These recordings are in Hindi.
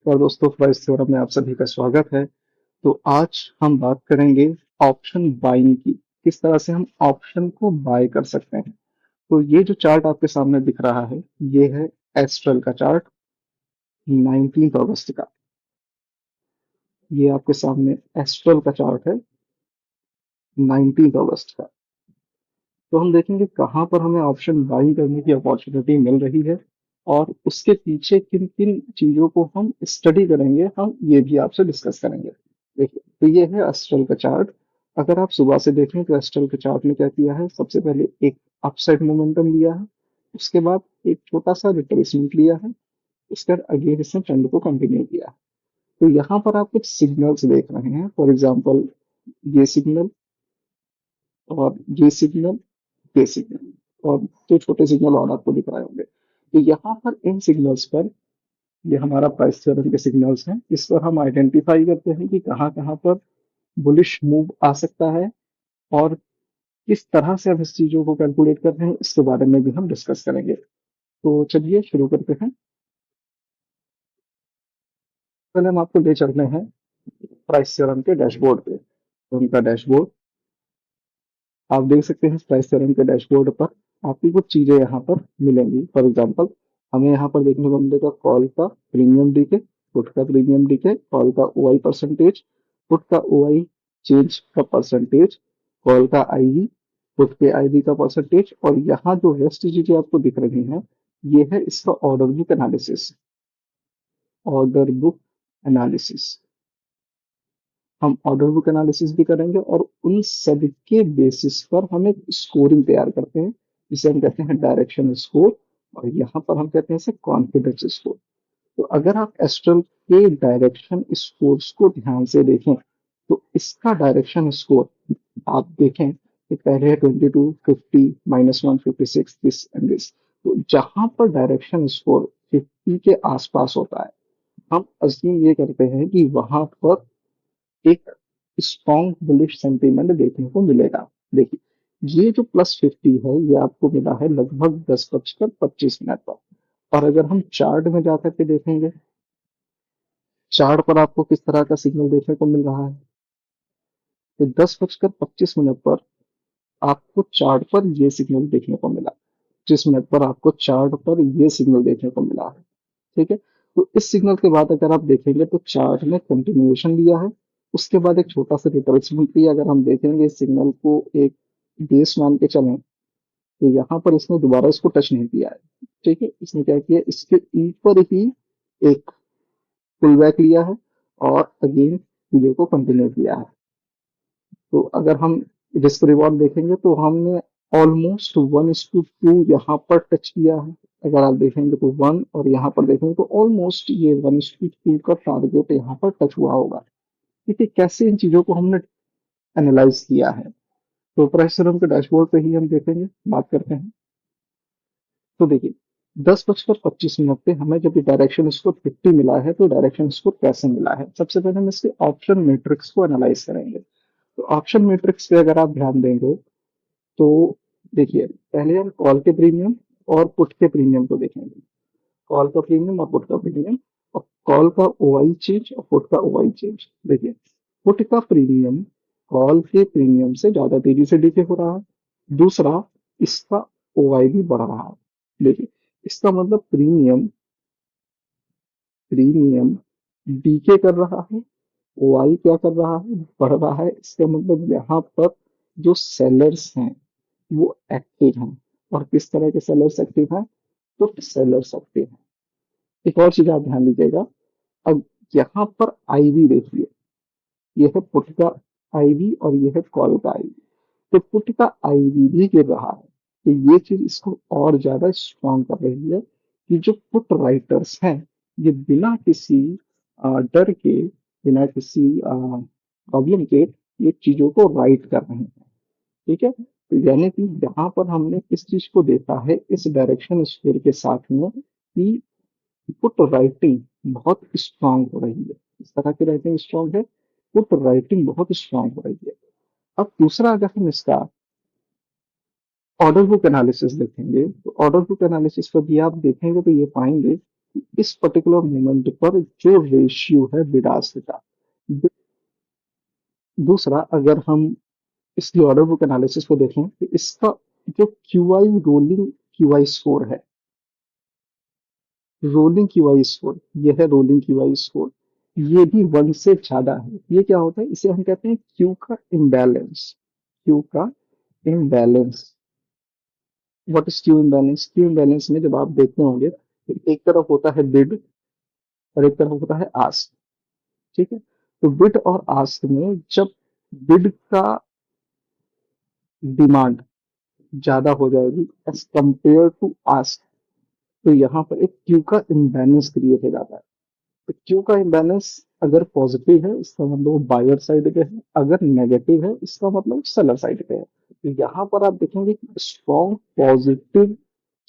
नमस्कार दोस्तों, प्राइस थ्योरम में आप सभी का स्वागत है। तो आज हम बात करेंगे ऑप्शन बाइंग की। किस तरह से हम ऑप्शन को बाय कर सकते हैं। तो ये जो चार्ट आपके सामने दिख रहा है, ये है एस्ट्रल का चार्ट 19 अगस्त का। ये आपके सामने एस्ट्रल का चार्ट है 19 अगस्त का। तो हम देखेंगे कहाँ पर हमें ऑप्शन बाइंग करने की अपॉर्चुनिटी मिल रही है और उसके पीछे किन किन चीजों को हम स्टडी करेंगे, हम ये भी आपसे डिस्कस करेंगे। देखिए, तो ये है एस्ट्रल का चार्ट। अगर आप सुबह से देखें तो एस्ट्रल के चार्ट में क्या किया है, सबसे पहले एक अपसाइड मोमेंटम लिया है, उसके बाद एक छोटा सा रिट्रेसमेंट लिया है, उसके बाद अगेन इसने ट्रेंड को कंटिन्यू किया है। तो यहाँ पर आप कुछ सिग्नल्स देख रहे हैं, फॉर एग्जाम्पल ये सिग्नल और ये सिग्नल, ये सिग्नल और दो छोटे सिग्नल और आपको दिख रहे होंगे। तो यहाँ पर इन सिग्नल्स पर, ये हमारा प्राइस थ्योरम के सिग्नल्स हैं, इस पर हम आइडेंटिफाई करते हैं कि कहाँ कहाँ पर बुलिश मूव आ सकता है और किस तरह से हम इस चीजों को कैलकुलेट करते हैं, इसके बारे में भी हम डिस्कस करेंगे। तो चलिए शुरू करते हैं। पहले हम आपको ले चलते हैं प्राइस थ्योरम के डैशबोर्ड पे। तो उनका डैशबोर्ड आप देख सकते हैं। प्राइस थ्योरम के डैशबोर्ड पर आपको कुछ चीजें यहाँ पर मिलेंगी। फॉर एग्जांपल, हमें यहाँ पर देखने को मिलेगा कॉल का प्रीमियम डीके, पुट का प्रीमियम डीके, कॉल का ओआई परसेंटेज, पुट का ओआई चेंज का परसेंटेज, कॉल का आईवी, पुट के आईवी का परसेंटेज, और यहाँ जो रेस्ट चीजें आपको दिख रही हैं, ये है इसका order book analysis. Order book analysis, हम ऑर्डर बुक एनालिसिस भी करेंगे और उन सब के बेसिस पर हम एक स्कोरिंग तैयार करते हैं, जिसे हम कहते हैं डायरेक्शन स्कोर, और यहाँ पर हम कहते हैं इसे कॉन्फिडेंस स्कोर। तो अगर आप एस्ट्रल के डायरेक्शन स्कोर्स को ध्यान से देखें, तो इसका डायरेक्शन स्कोर आप देखें कि पहले है 22, 50, -1, 56, दिस एंड दिस। तो जहां पर डायरेक्शन स्कोर 50 के आसपास होता है, हम अज्यूम ये करते हैं कि वहां पर एक स्ट्रॉन्ग बुलिश सेंटीमेंट देखने को मिलेगा। देखिए, ये जो +50 है, ये आपको मिला है लगभग 10:25 पर। और अगर हम चार्ट में जाकर के देखेंगे, चार्ट पर आपको किस तरह का सिग्नल देखने को मिल रहा है। तो 10:25 पर आपको चार्ट पर ये सिग्नल देखने को मिला, 25 मिनट पर आपको चार्ट पर ये सिग्नल देखने को मिला है। ठीक है। तो इस सिग्नल के बाद अगर आप देखेंगे तो चार्ट ने कंटिन्यूएशन लिया है, उसके बाद एक छोटा सा रिट्रेसमेंट लिया। अगर हम देखेंगे इस सिग्नल को एक बेस मान के चलें, तो यहाँ पर इसने दोबारा इसको टच नहीं किया है। ठीक है, इसने क्या किया, इसके ऊपर ही एक पुल बैक लिया है और अगेन वीडियो को कंटिन्यू किया है। तो अगर हम रिस्क रिवॉर्ड देखेंगे तो हमने ऑलमोस्ट 1:2 यहाँ पर टच किया है। अगर आप देखेंगे तो 1, और यहाँ पर देखेंगे तो ऑलमोस्ट ये 1:2 का टारगेट यहाँ पर टच हुआ होगा। ठीक है, कैसे इन चीजों को हमने एनालाइज किया है, तो प्राइस थ्योरम के डैशबोर्ड पे ही हम देखेंगे, बात करते हैं। तो देखिए, 10:25 पे हमें जब डायरेक्शन स्कोर 50 मिला है, तो डायरेक्शन स्कोर कैसे मिला है, सबसे पहले हम इसके ऑप्शन मैट्रिक्स को एनालाइज करेंगे। तो ऑप्शन मैट्रिक्स पे अगर आप ध्यान देंगे, तो देखिए, पहले हम कॉल के प्रीमियम और पुट के प्रीमियम को देखेंगे। कॉल का प्रीमियम और पुट का प्रीमियम, और कॉल का ओआई चेंज और पुट का ओआई चेंज। देखिए, पुट का प्रीमियम कॉल के प्रीमियम से ज्यादा तेजी से डीके हो रहा है। दूसरा, इसका ओआई भी बढ़ रहा है। देखिए, इसका मतलब प्रीमियम प्रीमियम डीके कर रहा है, ओआई क्या कर रहा है, बढ़ रहा है। इसका मतलब यहाँ पर जो सेलर्स हैं वो एक्टिव हैं। और किस तरह के सेलर्स एक्टिव हैं, तो सेलर्स एक्टिव हैं। एक और चीज आप ध्यान दीजिएगा, अब यहाँ पर आईवी देखिए, ये है पुट का आईवी और ये है कॉल का आईवी। तो पुट का आईवी भी गिर रहा है। तो ये चीज इसको और ज्यादा स्ट्रॉन्ग कर रही है कि जो पुट राइटर्स हैं, ये बिना किसी डर के, बिना किसी प्रॉब्लम के ये चीजों को राइट कर रहे हैं। ठीक है, तो यानी कि यहाँ पर हमने इस चीज को देखा है इस डायरेक्शन स्क्वेयर के साथ में कि पुट राइटिंग बहुत स्ट्रांग हो रही है। इस तरह की राइटिंग स्ट्रांग है, पुट राइटिंग बहुत स्ट्रांग हो रही है। अब दूसरा, अगर हम इसका ऑर्डर बुक एनालिसिस देखेंगे, तो ऑर्डर बुक एनालिसिस पर भी आप देखेंगे तो ये पाएंगे इस पर्टिकुलर मोमेंट पर जो रेशियो है बिड आस्क का। दूसरा, अगर हम इसकी ऑर्डर बुक एनालिसिस को देखें तो इसका जो क्यूआई रोलिंग क्यूआई स्कोर है, रोलिंग क्यूआई स्कोर, ये है रोलिंग क्यूआई स्कोर, ये भी 1 से ज्यादा है। ये क्या होता है, इसे हम कहते हैं क्यू का इम्बैलेंस। क्यू का imbalance. What is Q imbalance? Q imbalance में जब आप देखते होंगे तो एक तरफ होता है बिड और एक तरफ होता है आस्क। ठीक है, तो बिड और आस्क में जब बिड का डिमांड ज्यादा हो जाएगी एज कंपेयर टू आस्क, तो यहाँ पर एक क्यू का इम्बैलेंस क्रिएट हो जाता है। तो क्यू का इम्बैलेंस अगर पॉजिटिव है इसका मतलब वो बायर साइड पे है, अगर नेगेटिव है इसका मतलब सेलर साइड पे है। तो यहाँ पर आप देखेंगे कि स्ट्रॉन्ग पॉजिटिव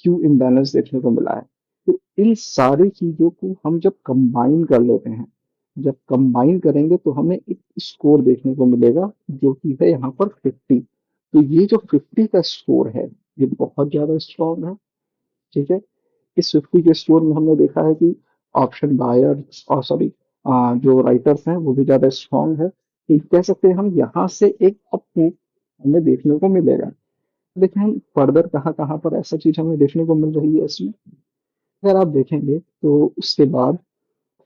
क्यू इम्बैलेंस देखने को मिला है। तो इन सारी चीजों को हम जब कंबाइन कर लेते हैं, जब कंबाइन करेंगे तो हमें एक स्कोर देखने को मिलेगा जो कि है यहाँ पर 50। तो ये जो 50 का स्कोर है ये बहुत ज्यादा स्ट्रॉन्ग है। ठीक है, इस 50 के स्कोर में हमने देखा है कि ऑप्शन बायर और सॉरी जो राइटर्स हैं वो भी ज्यादा स्ट्रॉन्ग है। तो कह सकते हैं हम यहाँ से एक अप मूव हमें देखने को मिलेगा। देखिए हम फर्दर कहाँ कहाँ पर ऐसा चीज हमें देखने को मिल रही है इसमें, अगर आप देखेंगे तो उसके बाद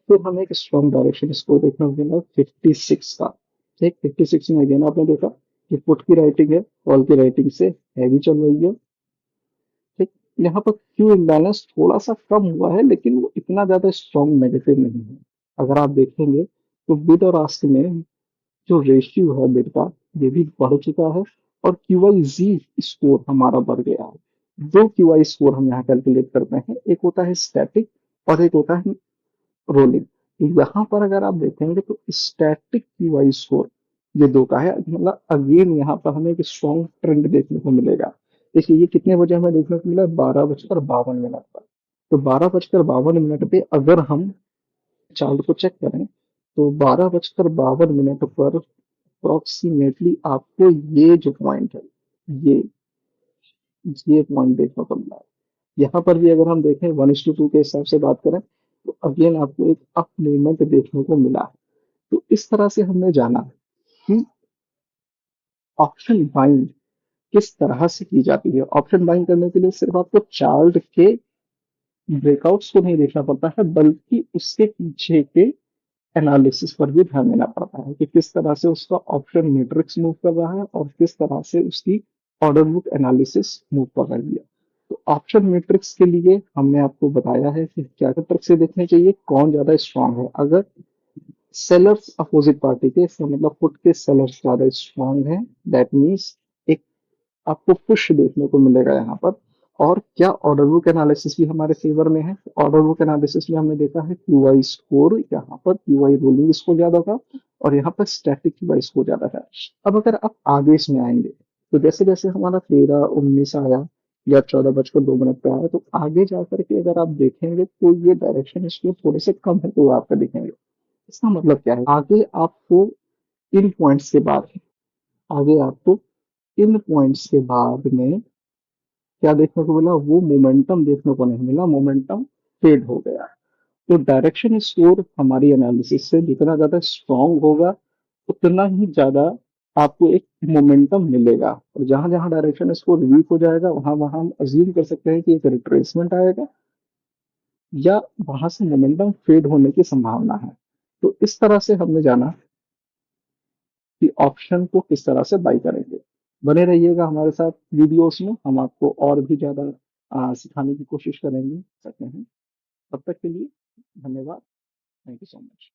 फिर हमें एक स्ट्रॉन्ग डायरेक्शन इसको देखने को मिला 56 का। ठीक, 56 में अगेन आपने देखा कि पुट की राइटिंग है, कॉल की राइटिंग से हैवी चल रही है। ठीक, यहाँ पर क्यू इम्बैलेंस थोड़ा सा कम हुआ है लेकिन वो इतना ज्यादा स्ट्रॉन्ग नेगेटिव नहीं है। अगर आप देखेंगे तो बिड और आस्क में जो रेशियो है बिड का ये भी बढ़ चुका है और क्यूआई जी स्कोर हमारा बढ़ गया है। दो क्यूआई स्कोर हम यहाँ कैलकुलेट करते हैं, एक होता है स्टैटिक और एक होता है रोलिंग। यहाँ पर अगर आप देखेंगे तो स्टैटिक क्यूआई स्कोर ये दो का है, मतलब अगेन यहाँ पर हमें एक स्ट्रॉन्ग ट्रेंड देखने को मिलेगा। देखिए ये कितने बजे हमें देखने को मिला, 12:52 पर। तो 12:52 पे अगर हम चार्ट को चेक करें तो 12:52 पर अप्रोक्सीमेटली आपको ये जो पॉइंट है, ये ये पॉइंट देखने को मिला है। यहाँ पर भी अगर हम देखें 1:2 के हिसाब से बात करें तो अगेन आपको एक अप मूवमेंट देखने को मिला है। तो इस तरह से हमने जाना कि ऑप्शन बाइंग किस तरह से की जाती है। ऑप्शन बाइंग करने के लिए सिर्फ आपको चार्ट के ब्रेकआउट्स को नहीं देखना पड़ता है बल्कि उसके पीछे के एनालिसिस पर भी ध्यान देना पड़ता है कि किस तरह से उसका ऑप्शन मैट्रिक्स मूव कर रहा है और किस तरह से उसकी ऑर्डर बुक एनालिसिस मूव कर रही है। तो ऑप्शन मैट्रिक्स के लिए हमने आपको बताया है कि क्या क्या ट्रिक से देखने चाहिए, कौन ज्यादा स्ट्रांग है। अगर सेलर्स अपोजिट पार्टी के, इसका मतलब पुट के सेलर्स ज्यादा स्ट्रांग है, दैट मीन्स एक आपको पुश देखने को मिलेगा यहाँ पर। और क्या ऑर्डर बुक एनालिसिस भी हमारे फेवर में है। ऑर्डर बुक एनालिसिस में हमने देखा है क्यूआई स्कोर, यहाँ पर क्यूआई रोलिंग स्कोर ज्यादा था और यहाँ पर स्टैटिक क्यूआई स्कोर ज्यादा था। अब अगर आप आगे इसमें आएंगे तो जैसे जैसे हमारा 13:19 आया या 14:02 पे आया तो आगे जाकर के अगर आप देखेंगे तो ये डायरेक्शन इसके थोड़े से कम है तो आपका दिखेंगे। इसका मतलब क्या है, आगे आपको इन पॉइंट्स के बाद, आगे आपको इन पॉइंट्स के बाद में क्या देखने को मिला, वो मोमेंटम देखने को नहीं मिला, मोमेंटम फेड हो गया। तो डायरेक्शन स्कोर हमारी एनालिसिस से जितना ज्यादा स्ट्रांग होगा उतना ही ज्यादा आपको एक मोमेंटम मिलेगा। और जहां जहां डायरेक्शन स्कोर वीक हो जाएगा वहां वहां हम अज्यूम कर सकते हैं कि एक रिट्रेसमेंट आएगा या वहां से मोमेंटम फेड होने की संभावना है। तो इस तरह से हमने जाना कि ऑप्शन को किस तरह से बाई करेंगे। बने रहिएगा हमारे साथ वीडियोस में, हम आपको और भी ज्यादा सिखाने की कोशिश करेंगे सकते हैं। तब तक के लिए धन्यवाद। Thank you so much.